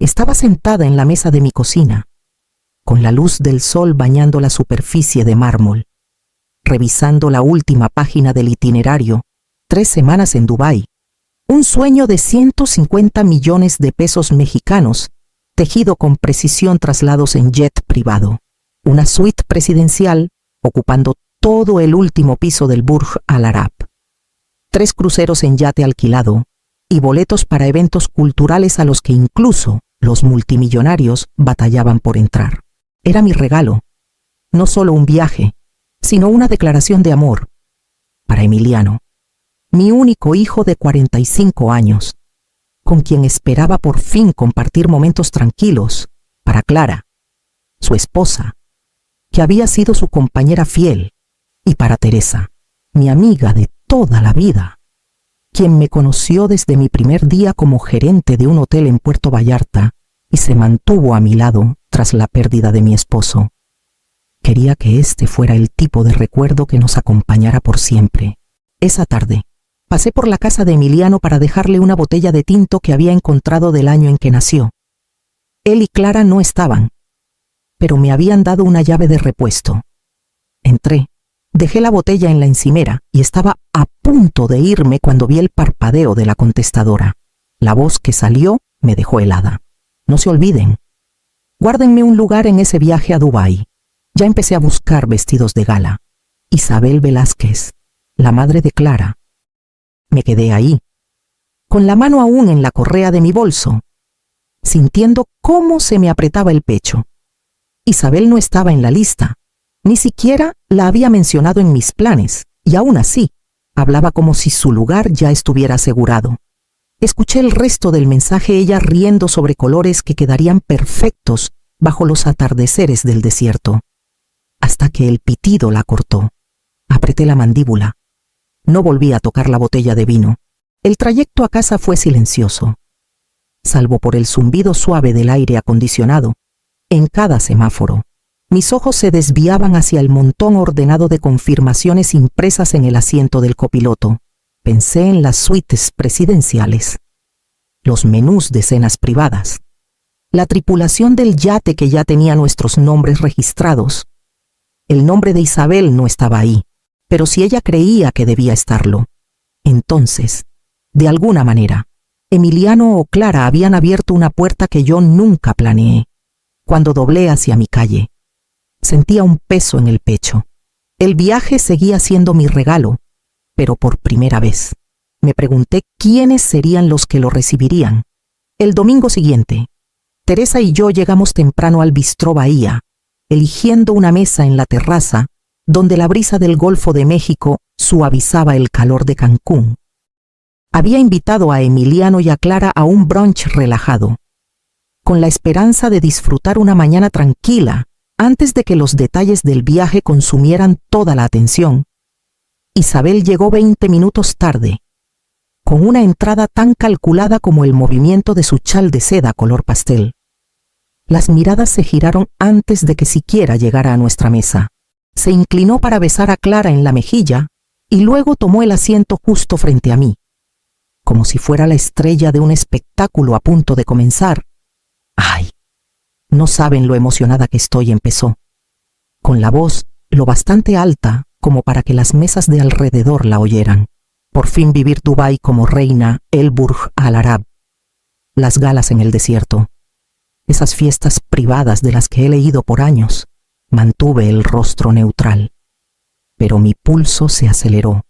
Estaba sentada en la mesa de mi cocina, con la luz del sol bañando la superficie de mármol, revisando la última página del itinerario, 3 semanas en Dubái, un sueño de 150 millones de pesos mexicanos, tejido con precisión traslados en jet privado, una suite presidencial ocupando todo el último piso del Burj Al Arab, 3 cruceros en yate alquilado y boletos para eventos culturales a los que incluso los multimillonarios batallaban por entrar. Era mi regalo, no solo un viaje, sino una declaración de amor para Emiliano, mi único hijo de 45 años, con quien esperaba por fin compartir momentos tranquilos, para Clara, su esposa, que había sido su compañera fiel, y para Teresa, mi amiga de toda la vida, quien me conoció desde mi primer día como gerente de un hotel en Puerto Vallarta y se mantuvo a mi lado tras la pérdida de mi esposo. Quería que este fuera el tipo de recuerdo que nos acompañara por siempre. Esa tarde, pasé por la casa de Emiliano para dejarle una botella de tinto que había encontrado del año en que nació. Él y Clara no estaban, pero me habían dado una llave de repuesto. Entré, dejé la botella en la encimera y estaba a punto de irme cuando vi el parpadeo de la contestadora. La voz que salió me dejó helada. No se olviden, guárdenme un lugar en ese viaje a Dubái. Ya empecé a buscar vestidos de gala. Isabel Velázquez, la madre de Clara. Me quedé ahí, con la mano aún en la correa de mi bolso, sintiendo cómo se me apretaba el pecho. Isabel no estaba en la lista, ni siquiera la había mencionado en mis planes, y aún así, hablaba como si su lugar ya estuviera asegurado. Escuché el resto del mensaje, ella riendo sobre colores que quedarían perfectos bajo los atardeceres del desierto, hasta que el pitido la cortó. Apreté la mandíbula. No volví a tocar la botella de vino. El trayecto a casa fue silencioso, salvo por el zumbido suave del aire acondicionado. En cada semáforo, mis ojos se desviaban hacia el montón ordenado de confirmaciones impresas en el asiento del copiloto. Pensé en las suites presidenciales, los menús de cenas privadas, la tripulación del yate que ya tenía nuestros nombres registrados. El nombre de Isabel no estaba ahí, pero si ella creía que debía estarlo, entonces, de alguna manera, Emiliano o Clara habían abierto una puerta que yo nunca planeé. Cuando doblé hacia mi calle, sentía un peso en el pecho. El viaje seguía siendo mi regalo, pero por primera vez me pregunté quiénes serían los que lo recibirían. El domingo siguiente, Teresa y yo llegamos temprano al Bistró Bahía, eligiendo una mesa en la terraza donde la brisa del Golfo de México suavizaba el calor de Cancún. Había invitado a Emiliano y a Clara a un brunch relajado, con la esperanza de disfrutar una mañana tranquila antes de que los detalles del viaje consumieran toda la atención. Isabel llegó 20 minutos tarde, con una entrada tan calculada como el movimiento de su chal de seda color pastel. Las miradas se giraron antes de que siquiera llegara a nuestra mesa. Se inclinó para besar a Clara en la mejilla y luego tomó el asiento justo frente a mí, como si fuera la estrella de un espectáculo a punto de comenzar. ¡Ay! No saben lo emocionada que estoy, empezó, con la voz lo bastante alta como para que las mesas de alrededor la oyeran. Por fin vivir Dubái como reina, el Burj Al Arab, las galas en el desierto, esas fiestas privadas de las que he leído por años. Mantuve el rostro neutral, pero mi pulso se aceleró.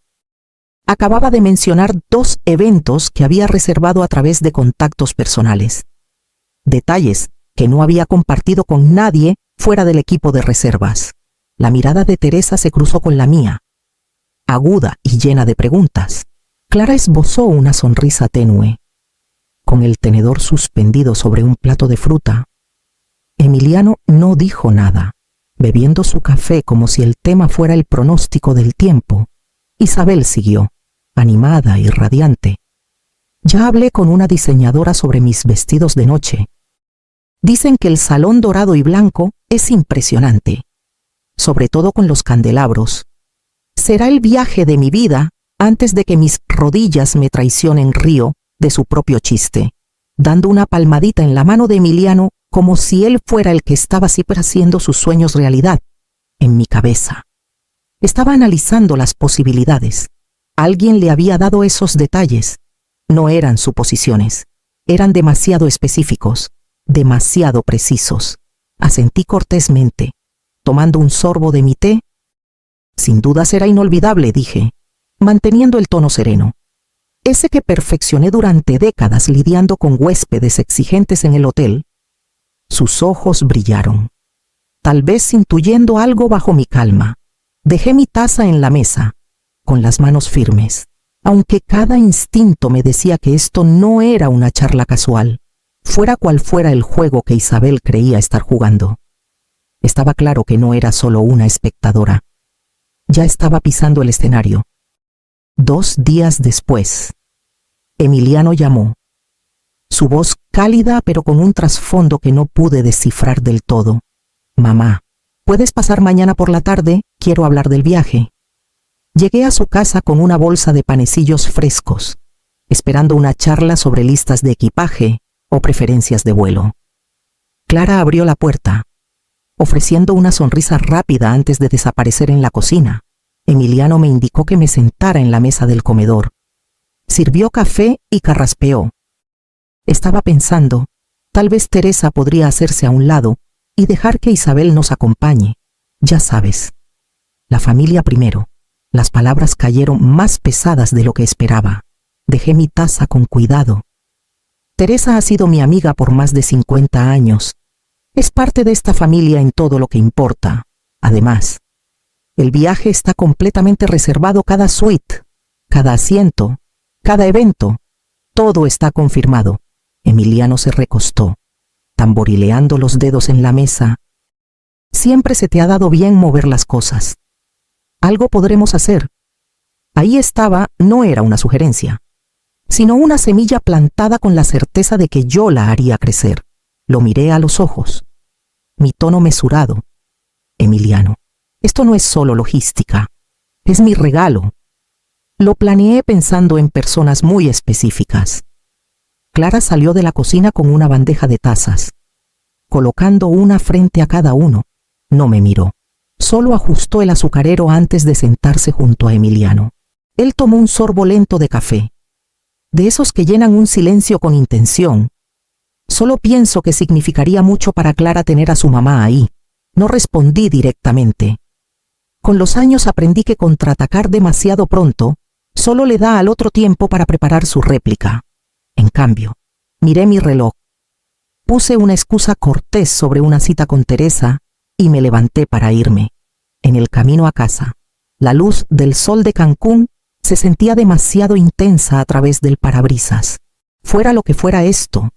Acababa de mencionar 2 eventos que había reservado a través de contactos personales. Detalles que no había compartido con nadie fuera del equipo de reservas. La mirada de Teresa se cruzó con la mía, aguda y llena de preguntas. Clara esbozó una sonrisa tenue, con el tenedor suspendido sobre un plato de fruta. Emiliano no dijo nada, bebiendo su café como si el tema fuera el pronóstico del tiempo. Isabel siguió, animada y radiante. Ya hablé con una diseñadora sobre mis vestidos de noche. Dicen que el salón dorado y blanco es impresionante, sobre todo con los candelabros. Será el viaje de mi vida antes de que mis rodillas me traicionen río de su propio chiste. dando una palmadita en la mano de Emiliano como si él fuera el que estaba siempre haciendo sus sueños realidad. En mi cabeza. Estaba analizando las posibilidades. Alguien le había dado esos detalles. No eran suposiciones. Eran demasiado específicos, demasiado precisos. Asentí cortésmente, tomando un sorbo de mi té. Sin duda será inolvidable, dije, manteniendo el tono sereno. Ese que perfeccioné durante décadas lidiando con huéspedes exigentes en el hotel. Sus ojos brillaron. Tal vez intuyendo algo bajo mi calma. Dejé mi taza en la mesa, con las manos firmes, aunque cada instinto me decía que esto no era una charla casual, fuera cual fuera el juego que Isabel creía estar jugando. Estaba claro que no era solo una espectadora. Ya estaba pisando el escenario. 2 días después, Emiliano llamó. Su voz cálida pero con un trasfondo que no pude descifrar del todo. Mamá, ¿puedes pasar mañana por la tarde? Quiero hablar del viaje. Llegué a su casa con una bolsa de panecillos frescos, esperando una charla sobre listas de equipaje o preferencias de vuelo. Clara abrió la puerta, ofreciendo una sonrisa rápida antes de desaparecer en la cocina. Emiliano me indicó que me sentara en la mesa del comedor. Sirvió café y carraspeó. Estaba pensando, tal vez Teresa podría hacerse a un lado y dejar que Isabel nos acompañe. Ya sabes, la familia primero. Las palabras cayeron más pesadas de lo que esperaba. Dejé mi taza con cuidado. Teresa ha sido mi amiga por más de 50 años. Es parte de esta familia en todo lo que importa. Además, el viaje está completamente reservado, cada suite, cada asiento, cada evento. Todo está confirmado. Emiliano se recostó, tamborileando los dedos en la mesa. Siempre se te ha dado bien mover las cosas. Algo podremos hacer. Ahí estaba, no era una sugerencia, sino una semilla plantada con la certeza de que yo la haría crecer. Lo miré a los ojos. Mi tono mesurado. Emiliano, esto no es solo logística. Es mi regalo. Lo planeé pensando en personas muy específicas. Clara salió de la cocina con una bandeja de tazas, colocando una frente a cada uno. No me miró. Solo ajustó el azucarero antes de sentarse junto a Emiliano. Él tomó un sorbo lento de café, de esos que llenan un silencio con intención. Solo pienso que significaría mucho para Clara tener a su mamá ahí. No respondí directamente. Con los años aprendí que contraatacar demasiado pronto solo le da al otro tiempo para preparar su réplica. En cambio, miré mi reloj. Puse una excusa cortés sobre una cita con Teresa y me levanté para irme. En el camino a casa, la luz del sol de Cancún se sentía demasiado intensa a través del parabrisas. Fuera lo que fuera esto,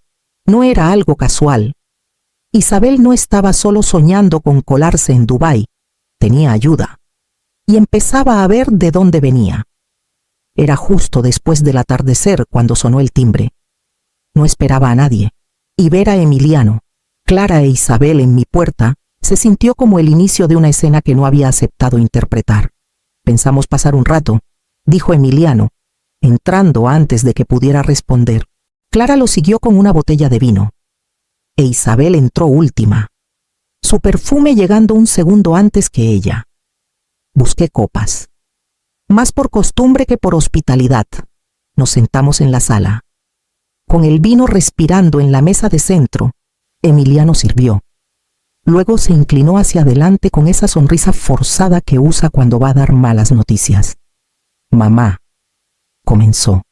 no era algo casual. Isabel no estaba solo soñando con colarse en Dubái, tenía ayuda. Y empezaba a ver de dónde venía. Era justo después del atardecer cuando sonó el timbre. No esperaba a nadie, y ver a Emiliano, Clara e Isabel en mi puerta se sintió como el inicio de una escena que no había aceptado interpretar. Pensamos pasar un rato, dijo Emiliano, entrando antes de que pudiera responder. Clara lo siguió con una botella de vino, e Isabel entró última, su perfume llegando un segundo antes que ella. Busqué copas, más por costumbre que por hospitalidad. Nos sentamos en la sala. Con el vino respirando en la mesa de centro, Emiliano sirvió. Luego se inclinó hacia adelante con esa sonrisa forzada que usa cuando va a dar malas noticias. Mamá, comenzó.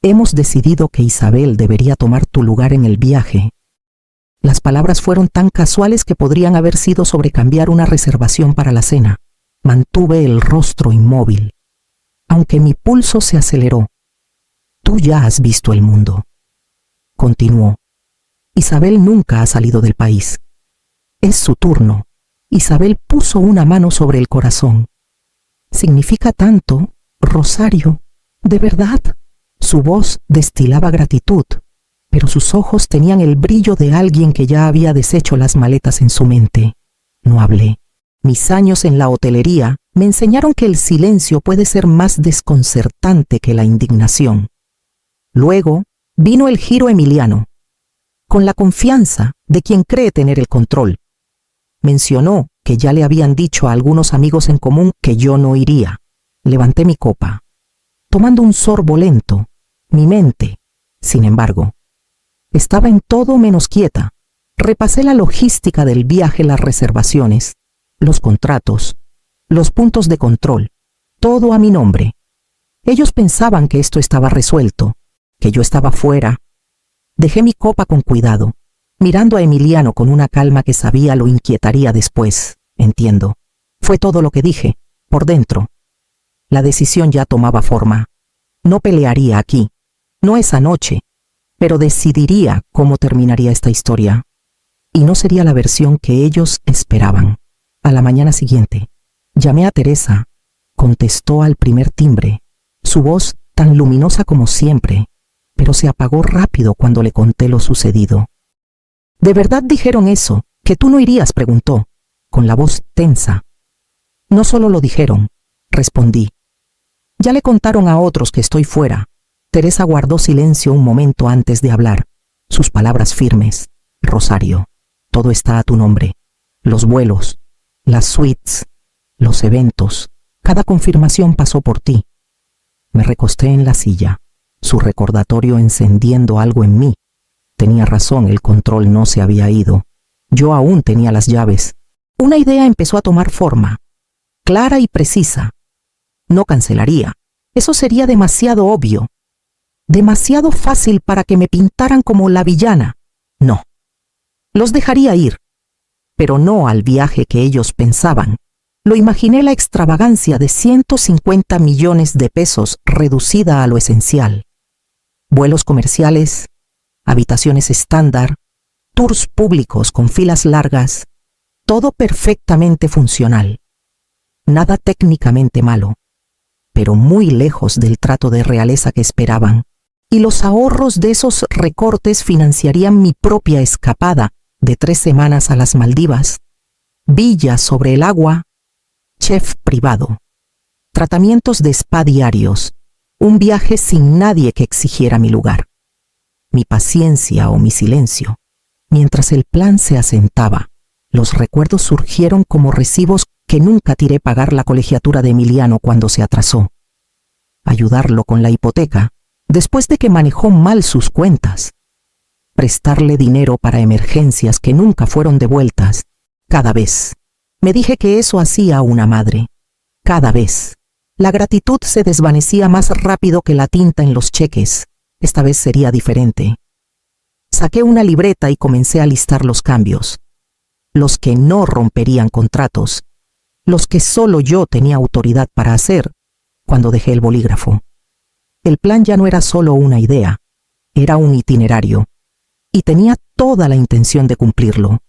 Hemos decidido que Isabel debería tomar tu lugar en el viaje. Las palabras fueron tan casuales que podrían haber sido sobre cambiar una reservación para la cena. Mantuve el rostro inmóvil, aunque mi pulso se aceleró. Tú ya has visto el mundo. Continuó. Isabel nunca ha salido del país. Es su turno. Isabel puso una mano sobre el corazón. ¿Significa tanto, Rosario? ¿De verdad? Su voz destilaba gratitud, pero sus ojos tenían el brillo de alguien que ya había deshecho las maletas en su mente. No hablé. Mis años en la hotelería me enseñaron que el silencio puede ser más desconcertante que la indignación. Luego, Vino el giro Emiliano, con la confianza de quien cree tener el control. Mencionó que ya le habían dicho a algunos amigos en común que yo no iría. Levanté mi copa, tomando un sorbo lento. Mi mente, sin embargo, estaba en todo menos quieta. Repasé la logística del viaje, las reservaciones, los contratos, los puntos de control, todo a mi nombre. Ellos pensaban que esto estaba resuelto, que yo estaba fuera. Dejé mi copa con cuidado, mirando a Emiliano con una calma que sabía lo inquietaría después. Entiendo. Fue todo lo que dije, por dentro. La decisión ya tomaba forma. No pelearía aquí, no esa noche, pero decidiría cómo terminaría esta historia. Y no sería la versión que ellos esperaban. A la mañana siguiente, llamé a Teresa. Contestó al primer timbre, su voz tan luminosa como siempre, pero se apagó rápido cuando le conté lo sucedido. ¿De verdad dijeron eso? ¿Que tú no irías?, preguntó, con la voz tensa. No solo lo dijeron, respondí. Ya le contaron a otros que estoy fuera. Teresa guardó silencio un momento antes de hablar. Sus palabras firmes. Rosario, todo está a tu nombre. Los vuelos, las suites, los eventos, cada confirmación pasó por ti. Me recosté en la silla, su recordatorio encendiendo algo en mí. Tenía razón, el control no se había ido. Yo aún tenía las llaves. Una idea empezó a tomar forma, clara y precisa. No cancelaría. Eso sería demasiado obvio. Demasiado fácil para que me pintaran como la villana. No. Los dejaría ir, pero no al viaje que ellos pensaban. Lo imaginé, la extravagancia de 150 millones de pesos reducida a lo esencial. Vuelos comerciales, habitaciones estándar, tours públicos con filas largas, todo perfectamente funcional. Nada técnicamente malo, pero muy lejos del trato de realeza que esperaban. Y los ahorros de esos recortes financiarían mi propia escapada de 3 semanas a las Maldivas, villas sobre el agua, chef privado, tratamientos de spa diarios, un viaje sin nadie que exigiera mi lugar, mi paciencia o mi silencio. Mientras el plan se asentaba, los recuerdos surgieron como recibos que nunca tiré. Pagar la colegiatura de Emiliano cuando se atrasó, ayudarlo con la hipoteca después de que manejó mal sus cuentas, prestarle dinero para emergencias que nunca fueron devueltas. Cada vez me dije que eso hacía una madre. Cada vez la gratitud se desvanecía más rápido que la tinta en los cheques. Esta vez sería diferente. Saqué una libreta y comencé a listar los cambios, los que no romperían contratos, los que solo yo tenía autoridad para hacer. Cuando dejé el bolígrafo, el plan ya no era solo una idea, era un itinerario, y tenía toda la intención de cumplirlo.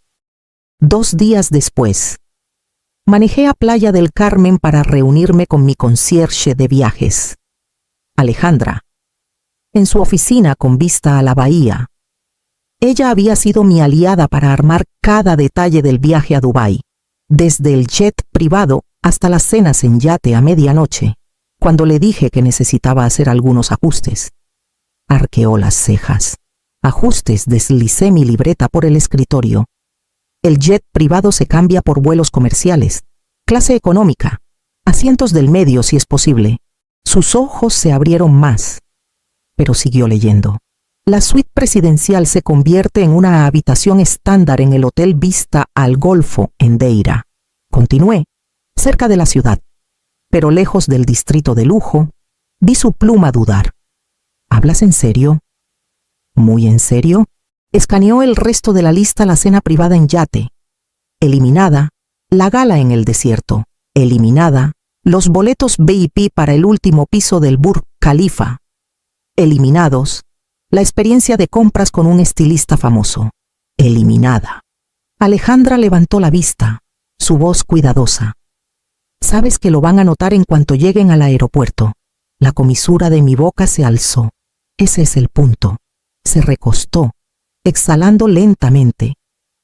2 días después, manejé a Playa del Carmen para reunirme con mi concierge de viajes, Alejandra, en su oficina con vista a la bahía. Ella había sido mi aliada para armar cada detalle del viaje a Dubái, desde el jet privado hasta las cenas en yate a medianoche. Cuando le dije que necesitaba hacer algunos ajustes, arqueó las cejas. Ajustes, deslicé mi libreta por el escritorio. El jet privado se cambia por vuelos comerciales, clase económica, asientos del medio si es posible. Sus ojos se abrieron más, pero siguió leyendo. La suite presidencial se convierte en una habitación estándar en el Hotel Vista al Golfo en Deira. Continué, cerca de la ciudad, pero lejos del distrito de lujo. Vi su pluma dudar. ¿Hablas en serio? ¿Muy en serio? Escaneó el resto de la lista: la cena privada en yate, eliminada; la gala en el desierto, eliminada; los boletos VIP para el último piso del Burj Khalifa, eliminados; la experiencia de compras con un estilista famoso, eliminada. Alejandra levantó la vista, su voz cuidadosa. Sabes que lo van a notar en cuanto lleguen al aeropuerto. La comisura de mi boca se alzó. Ese es el punto. Se recostó, exhalando lentamente,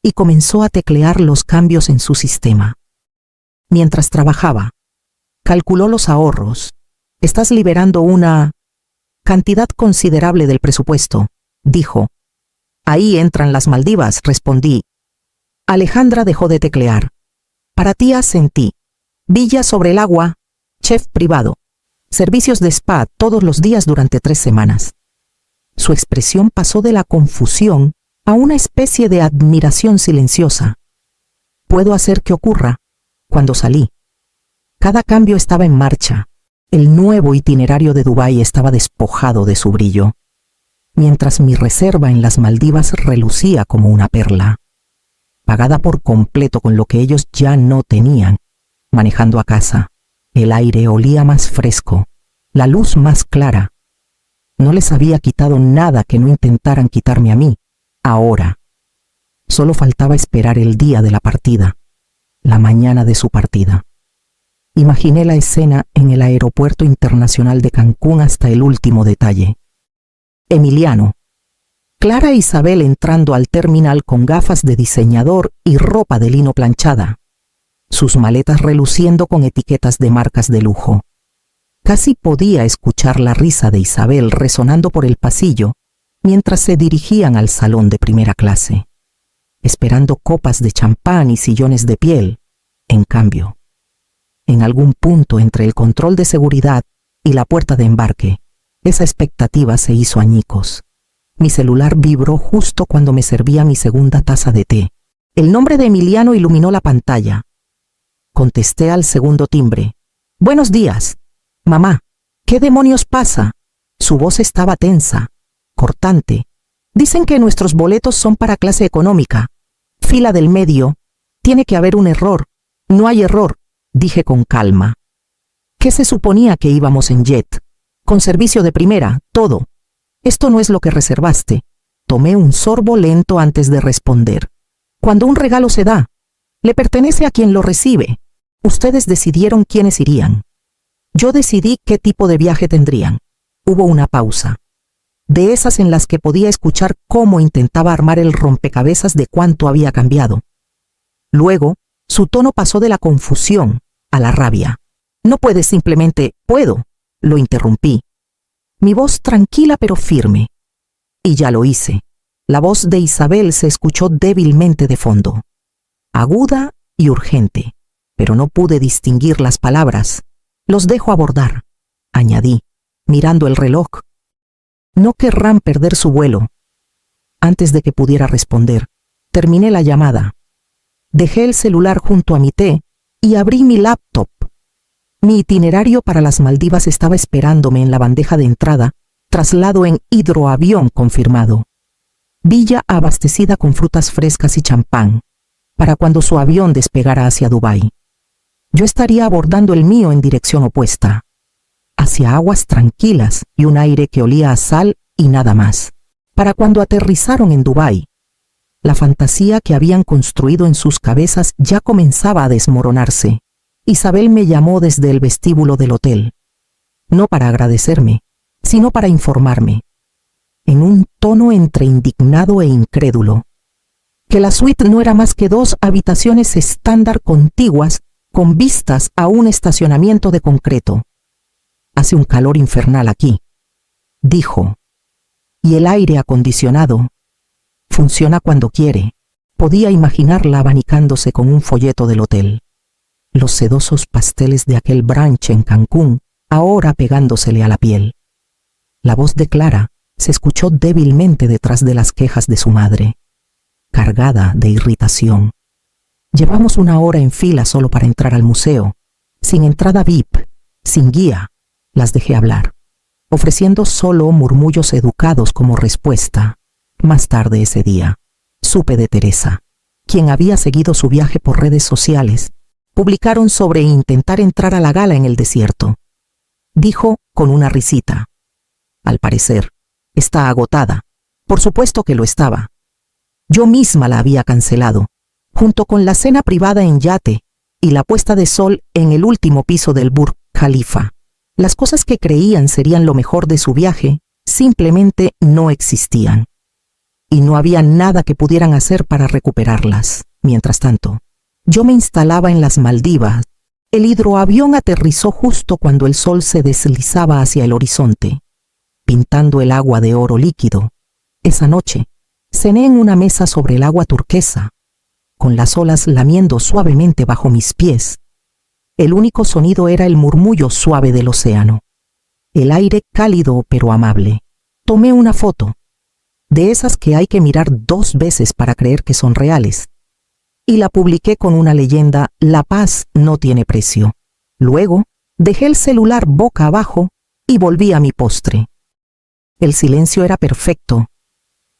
y comenzó a teclear los cambios en su sistema. Mientras trabajaba, calculó los ahorros. Estás liberando una Cantidad considerable del presupuesto, dijo. Ahí entran las Maldivas, respondí. Alejandra dejó de teclear. Para ti asentí. Villa sobre el agua, chef privado. Servicios de spa todos los días durante 3 semanas. Su expresión pasó de la confusión a una especie de admiración silenciosa. Puedo hacer que ocurra. Cuando salí. Cada cambio estaba en marcha. El nuevo itinerario de Dubái estaba despojado de su brillo, mientras mi reserva en las Maldivas relucía como una perla, pagada por completo con lo que ellos ya no tenían. Manejando a casa, el aire olía más fresco, la luz más clara. No les había quitado nada que no intentaran quitarme a mí. Ahora, solo faltaba esperar el día de la partida, la mañana de su partida. Imaginé la escena en el aeropuerto internacional de Cancún hasta el último detalle. Emiliano. Clara e Isabel entrando al terminal con gafas de diseñador y ropa de lino planchada. Sus maletas reluciendo con etiquetas de marcas de lujo. Casi podía escuchar la risa de Isabel resonando por el pasillo mientras se dirigían al salón de primera clase, esperando copas de champán y sillones de piel. En cambio, en algún punto entre el control de seguridad y la puerta de embarque, esa expectativa se hizo añicos. Mi celular vibró justo cuando me servía mi segunda taza de té. El nombre de Emiliano iluminó la pantalla. Contesté al segundo timbre. Buenos días. Mamá, ¿qué demonios pasa? Su voz estaba tensa, cortante. Dicen que nuestros boletos son para clase económica. Fila del medio. Tiene que haber un error. No hay error, dije con calma. ¿Qué se suponía que íbamos en jet? Con servicio de primera, todo. Esto no es lo que reservaste. Tomé un sorbo lento antes de responder. Cuando un regalo se da, le pertenece a quien lo recibe. Ustedes decidieron quiénes irían. Yo decidí qué tipo de viaje tendrían. Hubo una pausa. De esas en las que podía escuchar cómo intentaba armar el rompecabezas de cuánto había cambiado. Luego, su tono pasó de la confusión a la rabia. No puedes simplemente, puedo, lo interrumpí. Mi voz tranquila pero firme. Y ya lo hice. La voz de Isabel se escuchó débilmente de fondo. Aguda y urgente, pero no pude distinguir las palabras. Los dejo abordar, añadí, mirando el reloj. No querrán perder su vuelo. Antes de que pudiera responder, terminé la llamada. Dejé el celular junto a mi té y abrí mi laptop. Mi itinerario para las Maldivas estaba esperándome en la bandeja de entrada, traslado en hidroavión confirmado. Villa abastecida con frutas frescas y champán, para cuando su avión despegara hacia Dubái. Yo estaría abordando el mío en dirección opuesta, hacia aguas tranquilas y un aire que olía a sal y nada más. Para cuando aterrizaron en Dubái, la fantasía que habían construido en sus cabezas ya comenzaba a desmoronarse. Isabel me llamó desde el vestíbulo del hotel, no para agradecerme, sino para informarme, en un tono entre indignado e incrédulo, que la suite no era más que 2 habitaciones estándar contiguas con vistas a un estacionamiento de concreto. Hace un calor infernal aquí, dijo, y el aire acondicionado funciona cuando quiere. Podía imaginarla abanicándose con un folleto del hotel. Los sedosos pasteles de aquel brunch en Cancún, ahora pegándosele a la piel. La voz de Clara se escuchó débilmente detrás de las quejas de su madre, cargada de irritación. Llevamos 1 hora en fila solo para entrar al museo, sin entrada VIP, sin guía. Las dejé hablar, ofreciendo solo murmullos educados como respuesta. Más tarde ese día, supe de Teresa, quien había seguido su viaje por redes sociales. Publicaron sobre intentar entrar a la gala en el desierto. Dijo con una risita. Al parecer, está agotada. Por supuesto que lo estaba. Yo misma la había cancelado, junto con la cena privada en yate y la puesta de sol en el último piso del Burj Khalifa. Las cosas que creían serían lo mejor de su viaje simplemente no existían. Y no había nada que pudieran hacer para recuperarlas. Mientras tanto, yo me instalaba en las Maldivas. El hidroavión aterrizó justo cuando el sol se deslizaba hacia el horizonte. pintando el agua de oro líquido. Esa noche, cené en una mesa sobre el agua turquesa, con las olas lamiendo suavemente bajo mis pies. El único sonido era el murmullo suave del océano. El aire cálido pero amable. Tomé una foto, de esas que hay que mirar 2 veces para creer que son reales, y la publiqué con una leyenda: La paz no tiene precio. Luego, dejé el celular boca abajo y volví a mi postre. El silencio era perfecto,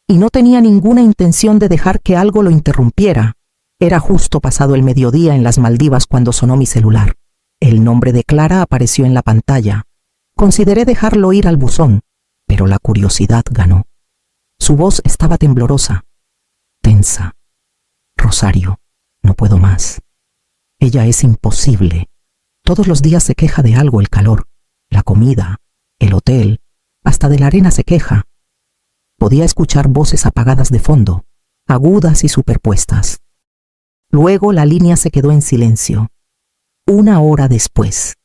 y no tenía ninguna intención de dejar que algo lo interrumpiera. Era justo pasado el mediodía en las Maldivas cuando sonó mi celular. El nombre de Clara apareció en la pantalla. Consideré dejarlo ir al buzón, pero la curiosidad ganó. Su voz estaba temblorosa, tensa. Rosario, no puedo más. Ella es imposible. Todos los días se queja de algo: el calor, la comida, el hotel, hasta de la arena se queja. Podía escuchar voces apagadas de fondo, agudas y superpuestas. Luego la línea se quedó en silencio. 1 hora después,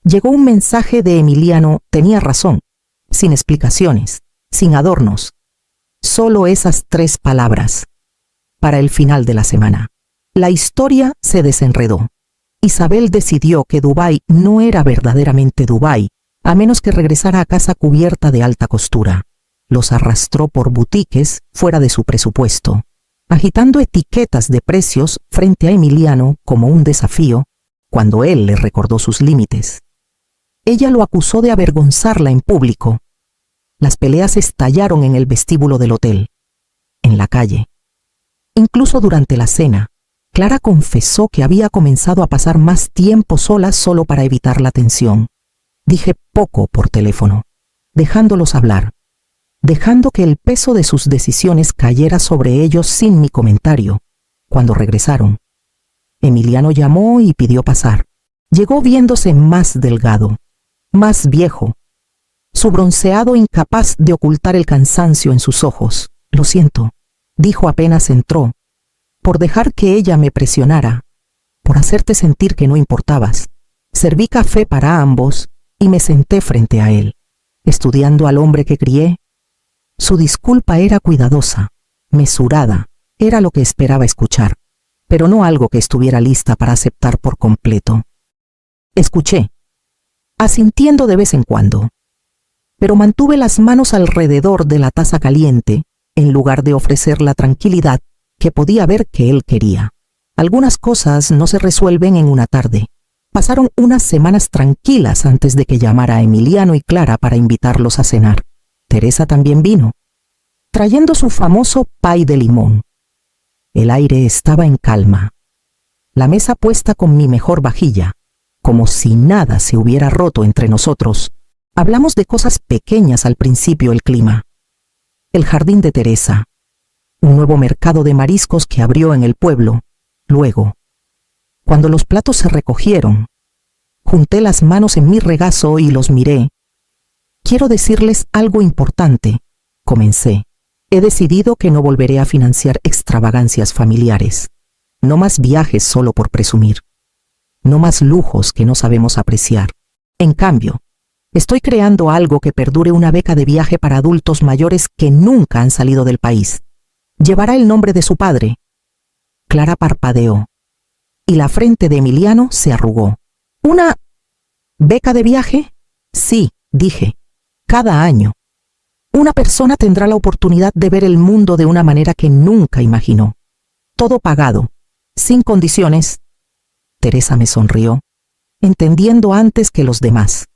llegó un mensaje de Emiliano. Tenía razón, sin explicaciones, sin adornos. Solo esas 3 palabras. Para el final de la semana. La historia se desenredó. Isabel decidió que Dubái no era verdaderamente Dubái, a menos que regresara a casa cubierta de alta costura. Los arrastró por boutiques fuera de su presupuesto, agitando etiquetas de precios frente a Emiliano como un desafío, cuando él le recordó sus límites. Ella lo acusó de avergonzarla en público. Las peleas estallaron en el vestíbulo del hotel, en la calle. Incluso durante la cena, Clara confesó que había comenzado a pasar más tiempo sola solo para evitar la tensión. Dije poco por teléfono, dejándolos hablar, dejando que el peso de sus decisiones cayera sobre ellos sin mi comentario. Cuando regresaron, Emiliano llamó y pidió pasar. Llegó viéndose más delgado, más viejo, su bronceado incapaz de ocultar el cansancio en sus ojos. Lo siento, dijo apenas entró, por dejar que ella me presionara, por hacerte sentir que no importabas. Serví café para ambos y me senté frente a él, estudiando al hombre que crié. Su disculpa era cuidadosa, mesurada, era lo que esperaba escuchar, pero no algo que estuviera lista para aceptar por completo. Escuché, asintiendo de vez en cuando, pero mantuve las manos alrededor de la taza caliente en lugar de ofrecer la tranquilidad que podía ver que él quería. Algunas cosas no se resuelven en una tarde. Pasaron unas semanas tranquilas antes de que llamara a Emiliano y Clara para invitarlos a cenar. Teresa también vino, trayendo su famoso pay de limón. El aire estaba en calma. La mesa puesta con mi mejor vajilla, como si nada se hubiera roto entre nosotros. Hablamos de cosas pequeñas al principio: el clima, el jardín de Teresa, un nuevo mercado de mariscos que abrió en el pueblo. Luego, cuando los platos se recogieron, junté las manos en mi regazo y los miré. Quiero decirles algo importante, comencé. He decidido que no volveré a financiar extravagancias familiares. No más viajes solo por presumir. No más lujos que no sabemos apreciar. En cambio, estoy creando algo que perdure: una beca de viaje para adultos mayores que nunca han salido del país. Llevará el nombre de su padre. Clara parpadeó, y la frente de Emiliano se arrugó. ¿Una beca de viaje? Sí, dije. Cada año, una persona tendrá la oportunidad de ver el mundo de una manera que nunca imaginó. Todo pagado, sin condiciones. Teresa me sonrió, entendiendo antes que los demás.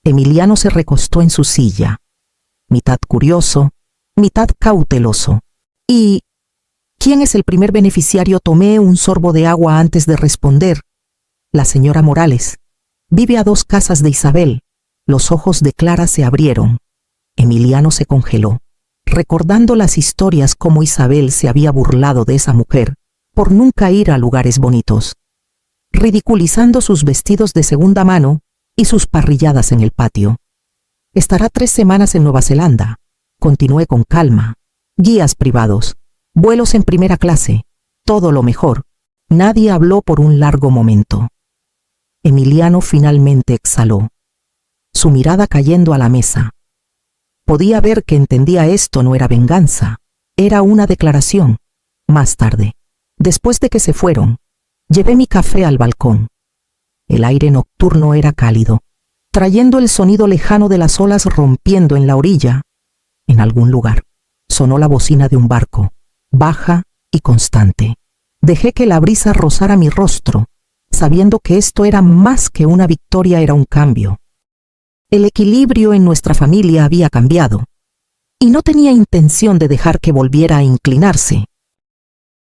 Emiliano se recostó en su silla, mitad curioso, mitad cauteloso. ¿Y quién es el primer beneficiario? Tomé un sorbo de agua antes de responder. La señora Morales. Vive a 2 casas de Isabel. Los ojos de Clara se abrieron. Emiliano se congeló, recordando las historias como Isabel se había burlado de esa mujer por nunca ir a lugares bonitos, ridiculizando sus vestidos de segunda mano y sus parrilladas en el patio. Estará 3 semanas en Nueva Zelanda. Continué con calma. Guías privados, vuelos en primera clase, todo lo mejor. Nadie habló por un largo momento. Emiliano finalmente exhaló, su mirada cayendo a la mesa. Podía ver que entendía esto no era venganza, era una declaración. Más tarde, después de que se fueron, llevé mi café al balcón. El aire nocturno era cálido, trayendo el sonido lejano de las olas rompiendo en la orilla. En algún lugar, sonó la bocina de un barco, baja y constante. Dejé que la brisa rozara mi rostro, sabiendo que esto era más que una victoria, era un cambio. El equilibrio en nuestra familia había cambiado, y no tenía intención de dejar que volviera a inclinarse.